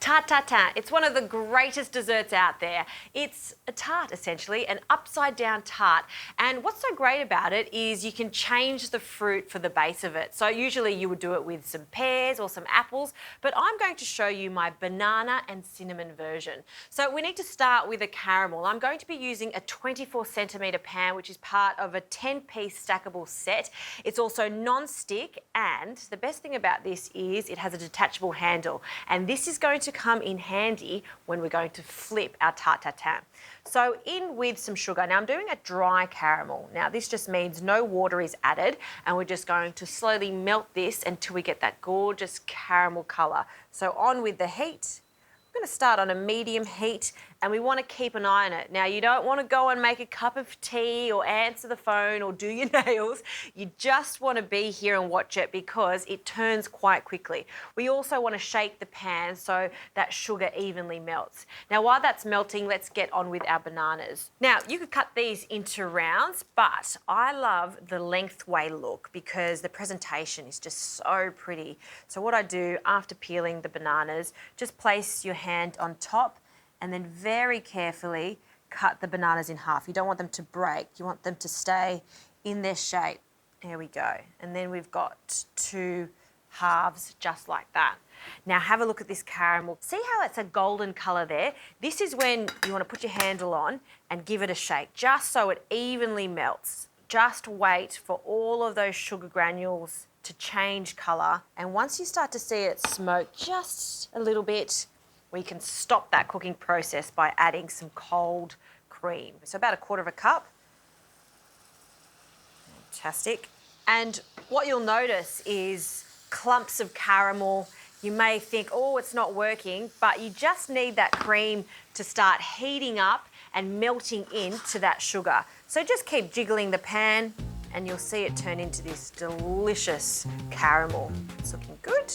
Tarte Tatin. It's one of the greatest desserts out there. It's a tart, essentially, an upside-down tart. And what's so great about it is you can change the fruit for the base of it. So usually you would do it with some pears or some apples, but I'm going to show you my banana and cinnamon version. So we need to start with a caramel. I'm going to be using a 24-centimetre pan, which is part of a 10-piece stackable set. It's also non-stick, and the best thing about this is it has a detachable handle. And this is going to come in handy when we're going to flip our tarte tatin. So in with some sugar. Now I'm doing a dry caramel. Now this just means no water is added, and we're just going to slowly melt this until we get that gorgeous caramel colour. So on with the heat. I'm going to start on a medium heat, and we want to keep an eye on it. Now, you don't want to go and make a cup of tea or answer the phone or do your nails. You just want to be here and watch it because it turns quite quickly. We also want to shake the pan so that sugar evenly melts. Now, while that's melting, let's get on with our bananas. Now, you could cut these into rounds, but I love the lengthway look because the presentation is just so pretty. So what I do after peeling the bananas, just place your hand on top and then very carefully cut the bananas in half. You don't want them to break. You want them to stay in their shape. There we go. And then we've got two halves just like that. Now have a look at this caramel. See how it's a golden colour there? This is when you want to put your handle on and give it a shake, just so it evenly melts. Just wait for all of those sugar granules to change colour. And once you start to see it smoke just a little bit, we can stop that cooking process by adding some cold cream. So about 1/4 cup. Fantastic. And what you'll notice is clumps of caramel. You may think, oh, it's not working, but you just need that cream to start heating up and melting into that sugar. So just keep jiggling the pan and you'll see it turn into this delicious caramel. It's looking good.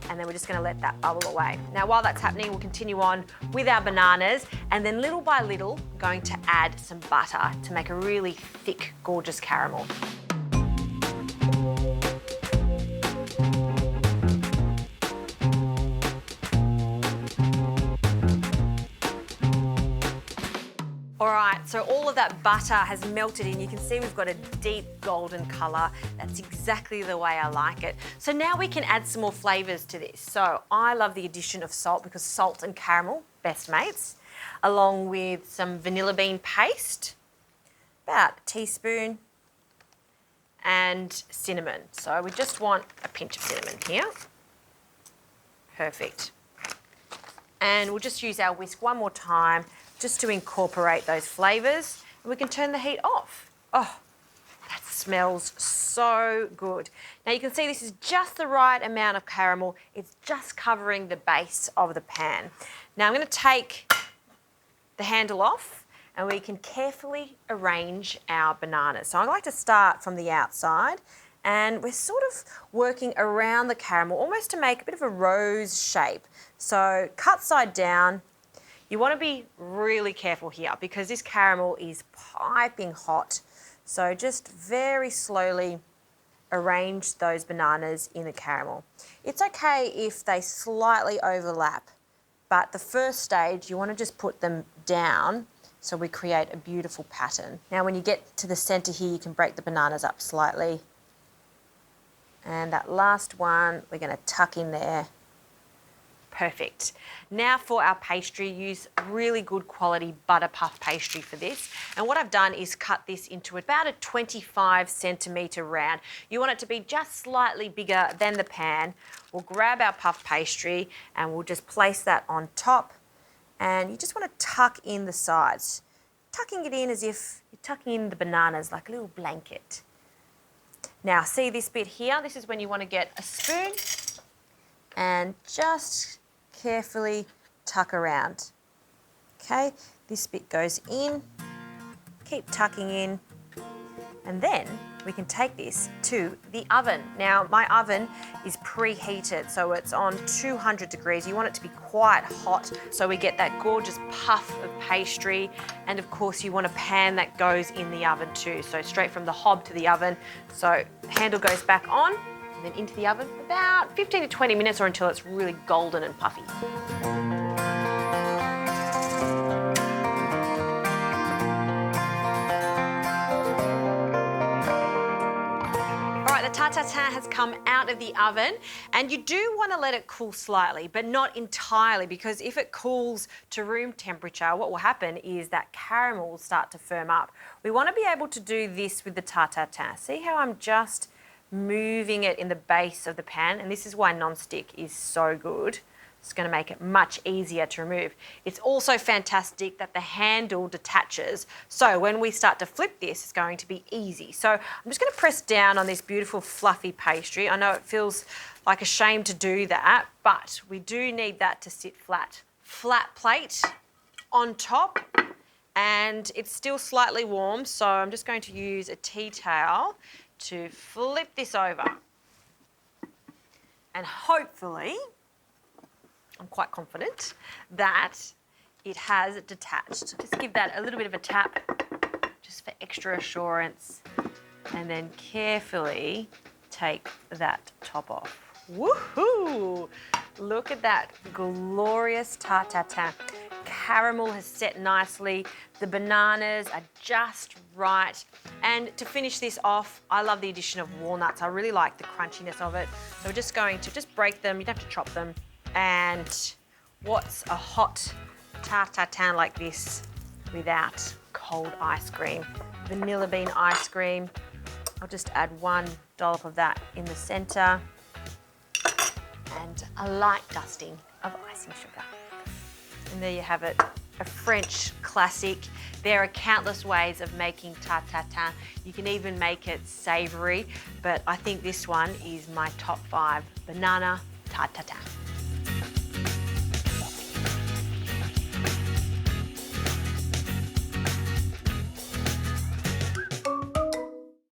And then we're just going to let that bubble away. Now, while that's happening, we'll continue on with our bananas, and then little by little, going to add some butter to make a really thick, gorgeous caramel. All right, so all of that butter has melted in. You can see we've got a deep golden colour. That's exactly the way I like it. So now we can add some more flavours to this. So I love the addition of salt because salt and caramel, best mates, along with some vanilla bean paste, about a teaspoon, and cinnamon. So we just want a pinch of cinnamon here. Perfect. And we'll just use our whisk one more time just to incorporate those flavours, and we can turn the heat off. Oh, that smells so good. Now you can see this is just the right amount of caramel. It's just covering the base of the pan. Now I'm going to take the handle off and we can carefully arrange our bananas. So I like to start from the outside, and we're sort of working around the caramel almost to make a bit of a rose shape. So cut side down. You want to be really careful here because this caramel is piping hot. So just very slowly arrange those bananas in the caramel. It's okay if they slightly overlap, but the first stage you want to just put them down so we create a beautiful pattern. Now when you get to the centre here, you can break the bananas up slightly. And that last one, we're going to tuck in there. Perfect. Now for our pastry, use really good quality butter puff pastry for this. And what I've done is cut this into about a 25-centimetre round. You want it to be just slightly bigger than the pan. We'll grab our puff pastry and we'll just place that on top. And you just want to tuck in the sides. Tucking it in as if you're tucking in the bananas like a little blanket. Now see this bit here? This is when you want to get a spoon and just carefully tuck around. Okay, this bit goes in, keep tucking in, and then we can take this to the oven. Now my oven is preheated, so it's on 200 degrees. You want it to be quite hot so we get that gorgeous puff of pastry, and of course you want a pan that goes in the oven too, so straight from the hob to the oven. So handle goes back on, and then into the oven about 15 to 20 minutes or until it's really golden and puffy. The tart tatin has come out of the oven, and you do want to let it cool slightly, but not entirely, because if it cools to room temperature, what will happen is that caramel will start to firm up. We want to be able to do this with the tart tatin. See how I'm just moving it in the base of the pan, and this is why non-stick is so good. It's going to make it much easier to remove. It's also fantastic that the handle detaches, so when we start to flip this, it's going to be easy. So I'm just going to press down on this beautiful fluffy pastry. I know it feels like a shame to do that, but we do need that to sit flat. Flat plate on top, and it's still slightly warm, so I'm just going to use a tea towel to flip this over. And hopefully, I'm quite confident that it has detached. Just give that a little bit of a tap, just for extra assurance, and then carefully take that top off. Woohoo! Look at that glorious tart tatin. Caramel has set nicely. The bananas are just right. And to finish this off, I love the addition of walnuts. I really like the crunchiness of it. So we're just going to break them. You don't have to chop them. And what's a hot tart tatin like this without cold ice cream? Vanilla bean ice cream. I'll just add 1 dollop of that in the centre, and a light dusting of icing sugar. And there you have it, a French classic. There are countless ways of making tart tatin. You can even make it savoury, but I think this one is my top 5 banana tart tatin.